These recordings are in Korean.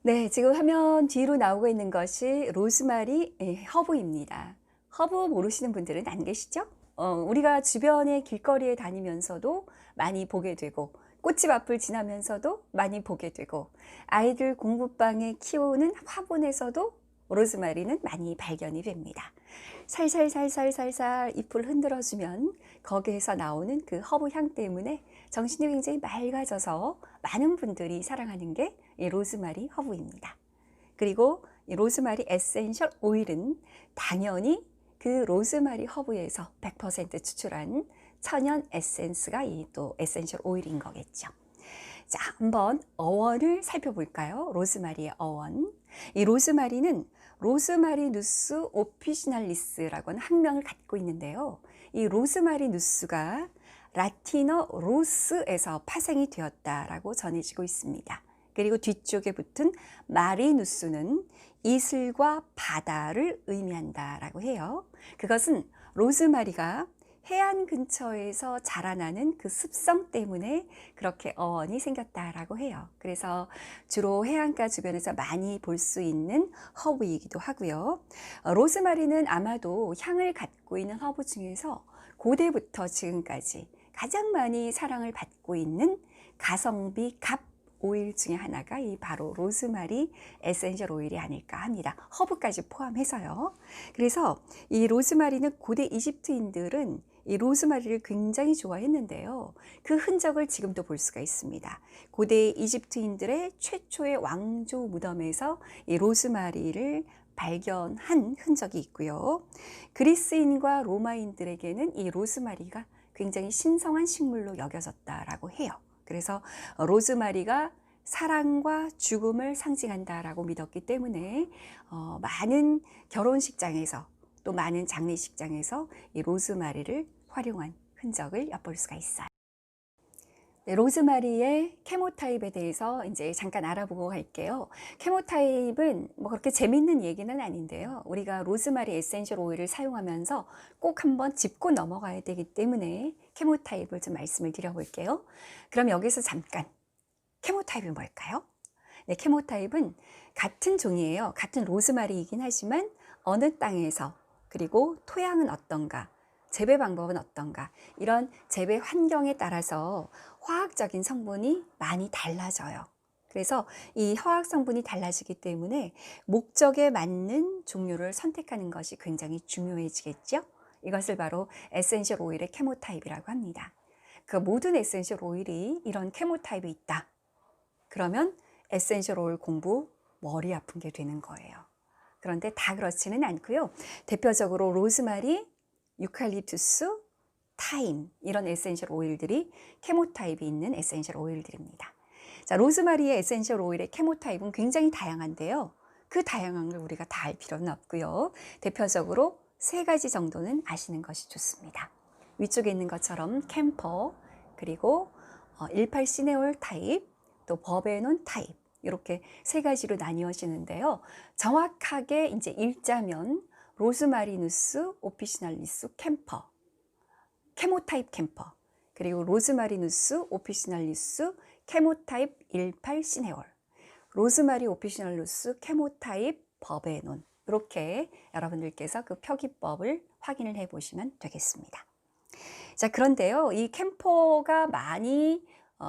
네, 지금 화면 뒤로 나오고 있는 것이 로즈마리 허브입니다. 허브 모르시는 분들은 안 계시죠? 우리가 주변의 길거리에 다니면서도 많이 보게 되고 꽃집 앞을 지나면서도 많이 보게 되고 아이들 공부방에 키우는 화분에서도 로즈마리는 많이 발견이 됩니다. 살살살살살살 잎을 흔들어주면 거기에서 나오는 그 허브 향 때문에 정신이 굉장히 맑아져서 많은 분들이 사랑하는 게 이 로즈마리 허브입니다. 그리고 이 로즈마리 에센셜 오일은 당연히 그 로즈마리 허브에서 100% 추출한 천연 에센스가 이 또 에센셜 오일인 거겠죠. 자, 한번 어원을 살펴볼까요? 로즈마리의 어원. 이 로즈마리는 로즈마리 누스 오피시널리스라고 하는 학명을 갖고 있는데요. 이 로즈마리 누스가 라틴어 로스에서 파생이 되었다라고 전해지고 있습니다. 그리고 뒤쪽에 붙은 마리누스는 이슬과 바다를 의미한다라고 해요. 그것은 로즈마리가 해안 근처에서 자라나는 그 습성 때문에 그렇게 어원이 생겼다라고 해요. 그래서 주로 해안가 주변에서 많이 볼 수 있는 허브이기도 하고요. 로즈마리는 아마도 향을 갖고 있는 허브 중에서 고대부터 지금까지 가장 많이 사랑을 받고 있는 가성비 갑 오일 중에 하나가 이 바로 로즈마리 에센셜 오일이 아닐까 합니다. 허브까지 포함해서요. 그래서 이 로즈마리는 고대 이집트인들은 이 로즈마리를 굉장히 좋아했는데요. 그 흔적을 지금도 볼 수가 있습니다. 고대 이집트인들의 최초의 왕조 무덤에서 이 로즈마리를 발견한 흔적이 있고요. 그리스인과 로마인들에게는 이 로즈마리가 굉장히 신성한 식물로 여겨졌다라고 해요. 그래서 로즈마리가 사랑과 죽음을 상징한다라고 믿었기 때문에 많은 결혼식장에서 또 많은 장례식장에서 이 로즈마리를 활용한 흔적을 엿볼 수가 있어요. 네, 로즈마리의 케모타입에 대해서 이제 잠깐 알아보고 갈게요. 케모타입은 뭐 그렇게 재밌는 얘기는 아닌데요. 우리가 로즈마리 에센셜 오일을 사용하면서 꼭 한번 짚고 넘어가야 되기 때문에 케모타입을 좀 말씀을 드려볼게요. 그럼 여기서 잠깐 케모타입이 뭘까요? 네, 케모타입은 같은 종이에요. 같은 로즈마리이긴 하지만 어느 땅에서 그리고 토양은 어떤가, 재배 방법은 어떤가, 이런 재배 환경에 따라서 화학적인 성분이 많이 달라져요. 그래서 이 화학 성분이 달라지기 때문에 목적에 맞는 종류를 선택하는 것이 굉장히 중요해지겠죠. 이것을 바로 에센셜 오일의 케모타입이라고 합니다. 그 모든 에센셜 오일이 이런 케모타입이 있다. 그러면 에센셜 오일 공부 머리 아픈 게 되는 거예요. 그런데 다 그렇지는 않고요. 대표적으로 로즈마리, 유칼립투스, 타임 이런 에센셜 오일들이 케모타입이 있는 에센셜 오일들입니다. 자, 로즈마리의 에센셜 오일의 케모타입은 굉장히 다양한데요. 그 다양한 걸 우리가 다 알 필요는 없고요. 대표적으로 세 가지 정도는 아시는 것이 좋습니다. 위쪽에 있는 것처럼 캠퍼, 그리고 18시네올 타입, 또 버베논 타입, 이렇게 세 가지로 나뉘어지는데요. 정확하게 이제 읽자면 로즈마리누스 오피시널리스 캠퍼, 케모타입 캠퍼, 그리고 로즈마리누스 오피시널리스 케모타입 18시네올, 로즈마리 오피시널리스 케모타입 버베논, 이렇게 여러분들께서 그 표기법을 확인을 해 보시면 되겠습니다. 자, 그런데요, 이 캠퍼가 많이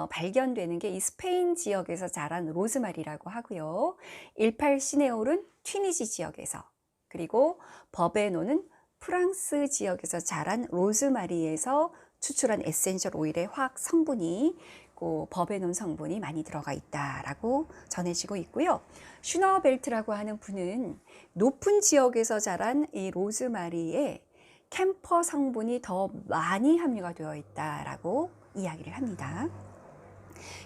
발견되는 게 이 스페인 지역에서 자란 로즈마리라고 하고요. 18시네올은 튀니지 지역에서, 그리고 버베노는 프랑스 지역에서 자란 로즈마리에서 추출한 에센셜 오일의 화학 성분이 그 버베논 성분이 많이 들어가 있다라고 전해지고 있고요. 슈너벨트라고 하는 분은 높은 지역에서 자란 이 로즈마리에 캠퍼 성분이 더 많이 함유가 되어 있다라고 이야기를 합니다.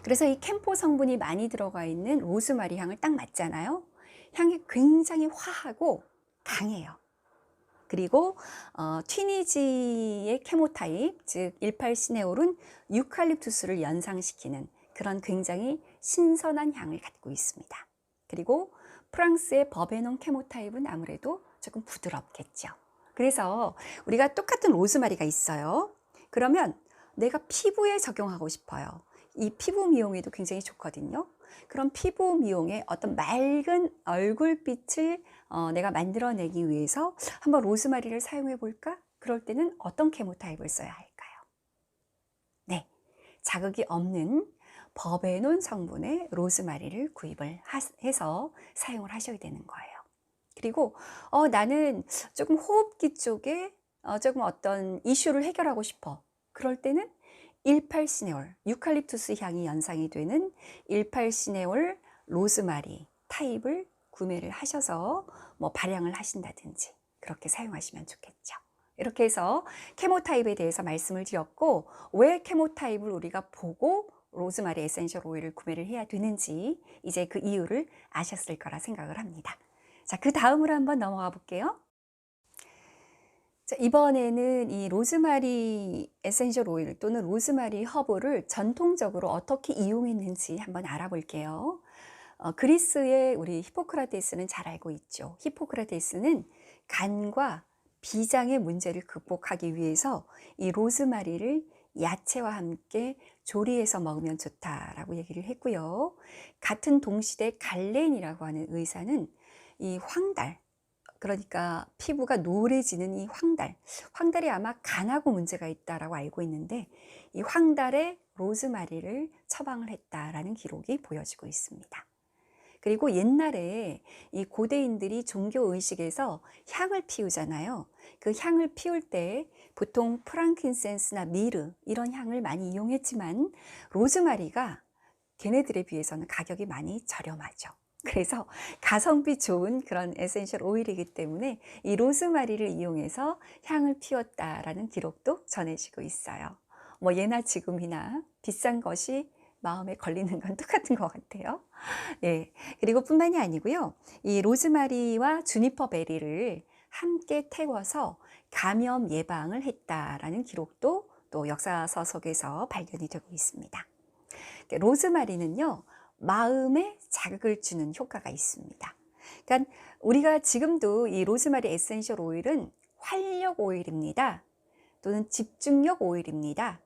그래서 이 캠퍼 성분이 많이 들어가 있는 로즈마리 향을 딱 맡잖아요. 향이 굉장히 화하고 강해요. 그리고 튀니지의 케모타입, 즉 18시네올은 유칼립투스를 연상시키는 그런 굉장히 신선한 향을 갖고 있습니다. 그리고 프랑스의 버베논 케모타입은 아무래도 조금 부드럽겠죠. 그래서 우리가 똑같은 로즈마리가 있어요. 그러면 내가 피부에 적용하고 싶어요. 이 피부 미용에도 굉장히 좋거든요. 그런 피부 미용에 어떤 맑은 얼굴빛을 내가 만들어내기 위해서 한번 로즈마리를 사용해 볼까? 그럴 때는 어떤 케모타입을 써야 할까요? 네, 자극이 없는 버베논 성분의 로즈마리를 구입을 해서 사용을 하셔야 되는 거예요. 그리고 나는 조금 호흡기 쪽에 조금 어떤 이슈를 해결하고 싶어. 그럴 때는 18시네올, 유칼립투스 향이 연상이 되는 18시네올 로즈마리 타입을 구매를 하셔서 뭐 발향을 하신다든지 그렇게 사용하시면 좋겠죠. 이렇게 해서 케모타입에 대해서 말씀을 드렸고, 왜 케모타입을 우리가 보고 로즈마리 에센셜 오일을 구매를 해야 되는지 이제 그 이유를 아셨을 거라 생각을 합니다. 자, 그 다음으로 한번 넘어가 볼게요. 자, 이번에는 이 로즈마리 에센셜 오일 또는 로즈마리 허브를 전통적으로 어떻게 이용했는지 한번 알아볼게요. 그리스의 우리 히포크라테스는 잘 알고 있죠. 히포크라테스는 간과 비장의 문제를 극복하기 위해서 이 로즈마리를 야채와 함께 조리해서 먹으면 좋다라고 얘기를 했고요. 같은 동시대 갈렌이라고 하는 의사는 이 황달, 그러니까 피부가 노래지는 이 황달이 아마 간하고 문제가 있다라고 알고 있는데, 이 황달에 로즈마리를 처방을 했다라는 기록이 보여지고 있습니다. 그리고 옛날에 이 고대인들이 종교 의식에서 향을 피우잖아요. 그 향을 피울 때 보통 프랑킨센스나 미르 이런 향을 많이 이용했지만, 로즈마리가 걔네들에 비해서는 가격이 많이 저렴하죠. 그래서 가성비 좋은 그런 에센셜 오일이기 때문에 이 로즈마리를 이용해서 향을 피웠다라는 기록도 전해지고 있어요. 뭐 예나 지금이나 비싼 것이 마음에 걸리는 건 똑같은 것 같아요. 네. 그리고 뿐만이 아니고요. 이 로즈마리와 주니퍼 베리를 함께 태워서 감염 예방을 했다라는 기록도 또 역사서 속에서 발견이 되고 있습니다. 로즈마리는요, 마음에 자극을 주는 효과가 있습니다. 그러니까 우리가 지금도 이 로즈마리 에센셜 오일은 활력 오일입니다. 또는 집중력 오일입니다.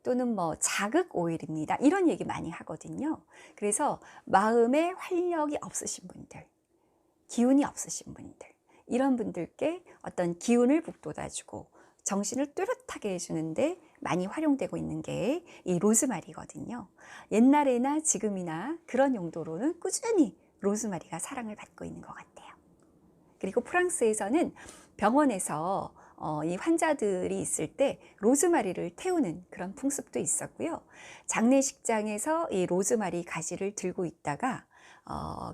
또는 뭐 자극 오일입니다. 이런 얘기 많이 하거든요. 그래서 마음에 활력이 없으신 분들, 기운이 없으신 분들, 이런 분들께 어떤 기운을 북돋아주고 정신을 뚜렷하게 해주는데 많이 활용되고 있는 게 이 로즈마리거든요. 옛날에나 지금이나 그런 용도로는 꾸준히 로즈마리가 사랑을 받고 있는 것 같아요. 그리고 프랑스에서는 병원에서 이 환자들이 있을 때 로즈마리를 태우는 그런 풍습도 있었고요. 장례식장에서 이 로즈마리 가지를 들고 있다가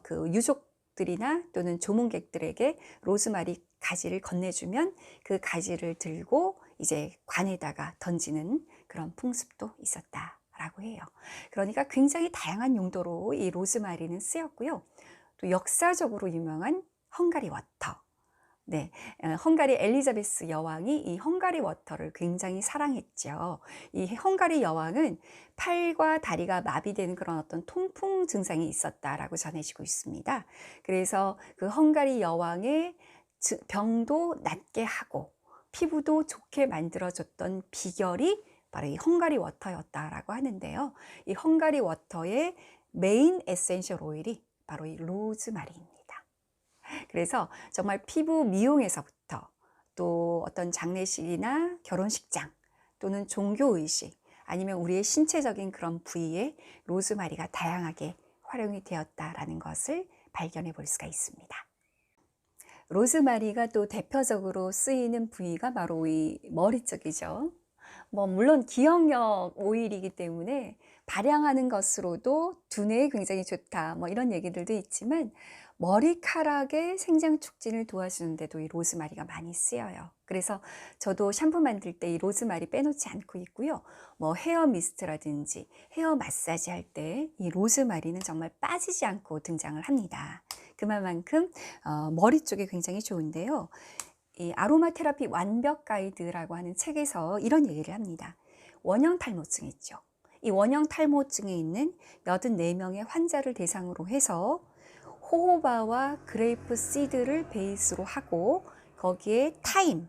그 유족들이나 또는 조문객들에게 로즈마리 가지를 건네주면 그 가지를 들고 이제 관에다가 던지는 그런 풍습도 있었다라고 해요. 그러니까 굉장히 다양한 용도로 이 로즈마리는 쓰였고요. 또 역사적으로 유명한 헝가리 워터. 네, 헝가리 엘리자베스 여왕이 이 헝가리 워터를 굉장히 사랑했죠. 이 헝가리 여왕은 팔과 다리가 마비되는 그런 어떤 통풍 증상이 있었다라고 전해지고 있습니다. 그래서 그 헝가리 여왕의 병도 낫게 하고 피부도 좋게 만들어줬던 비결이 바로 이 헝가리 워터였다라고 하는데요. 이 헝가리 워터의 메인 에센셜 오일이 바로 이 로즈마리입니다. 그래서 정말 피부 미용에서부터 또 어떤 장례식이나 결혼식장 또는 종교의식 아니면 우리의 신체적인 그런 부위에 로즈마리가 다양하게 활용이 되었다라는 것을 발견해 볼 수가 있습니다. 로즈마리가 또 대표적으로 쓰이는 부위가 바로 이 머리 쪽이죠. 뭐 물론 기억력 오일이기 때문에 발향하는 것으로도 두뇌에 굉장히 좋다 뭐 이런 얘기들도 있지만, 머리카락의 생장 촉진을 도와주는데도 이 로즈마리가 많이 쓰여요. 그래서 저도 샴푸 만들 때 이 로즈마리 빼놓지 않고 있고요. 뭐 헤어 미스트라든지 헤어 마사지 할 때 이 로즈마리는 정말 빠지지 않고 등장을 합니다. 그만큼 머리 쪽에 굉장히 좋은데요. 이 아로마 테라피 완벽 가이드라고 하는 책에서 이런 얘기를 합니다. 원형 탈모증 있죠. 이 원형 탈모증에 있는 84명의 환자를 대상으로 해서 호호바와 그레이프 씨드를 베이스로 하고 거기에 타임,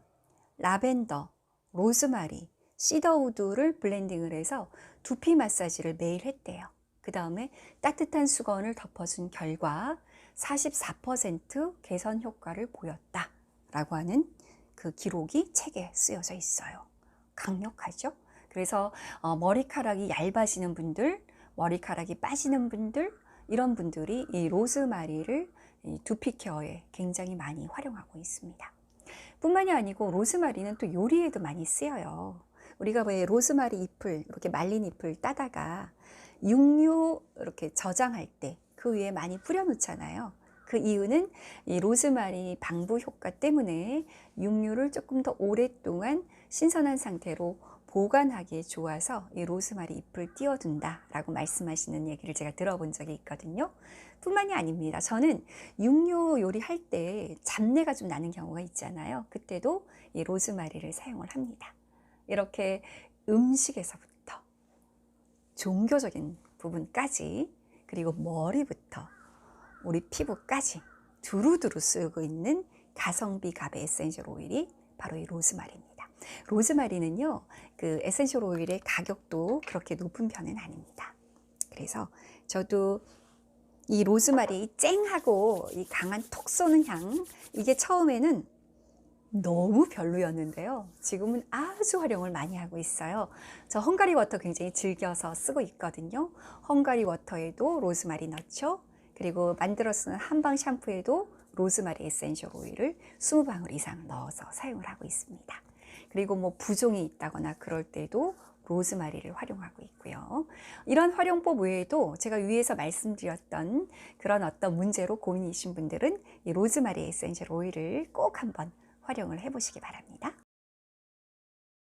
라벤더, 로즈마리, 시더우드를 블렌딩을 해서 두피 마사지를 매일 했대요. 그 다음에 따뜻한 수건을 덮어준 결과 44% 개선 효과를 보였다라고 하는 그 기록이 책에 쓰여져 있어요. 강력하죠? 그래서 머리카락이 얇아지는 분들, 머리카락이 빠지는 분들, 이런 분들이 이 로즈마리를 이 두피 케어에 굉장히 많이 활용하고 있습니다. 뿐만이 아니고 로즈마리는 또 요리에도 많이 쓰여요. 우리가 왜 로즈마리 잎을 이렇게 말린 잎을 따다가 육류 이렇게 저장할 때 그 위에 많이 뿌려 놓잖아요. 그 이유는 이 로즈마리 방부 효과 때문에 육류를 조금 더 오랫동안 신선한 상태로 보관하기에 좋아서 이 로즈마리 잎을 띄워둔다라고 말씀하시는 얘기를 제가 들어본 적이 있거든요. 뿐만이 아닙니다. 저는 육류 요리할 때 잡내가 좀 나는 경우가 있잖아요. 그때도 이 로즈마리를 사용을 합니다. 이렇게 음식에서부터 종교적인 부분까지, 그리고 머리부터 우리 피부까지 두루두루 쓰고 있는 가성비 갑의 에센셜 오일이 바로 이 로즈마리입니다. 로즈마리는요, 그 에센셜 오일의 가격도 그렇게 높은 편은 아닙니다. 그래서 저도 이 로즈마리 쨍하고 이 강한 톡 쏘는 향, 이게 처음에는 너무 별로였는데요. 지금은 아주 활용을 많이 하고 있어요. 저 헝가리 워터 굉장히 즐겨서 쓰고 있거든요. 헝가리 워터에도 로즈마리 넣죠. 그리고 만들어 쓰는 한방 샴푸에도 로즈마리 에센셜 오일을 20방울 이상 넣어서 사용을 하고 있습니다. 그리고 뭐 부종이 있다거나 그럴 때도 로즈마리를 활용하고 있고요. 이런 활용법 외에도 제가 위에서 말씀드렸던 그런 어떤 문제로 고민이신 분들은 이 로즈마리 에센셜 오일을 꼭 한번 활용을 해보시기 바랍니다.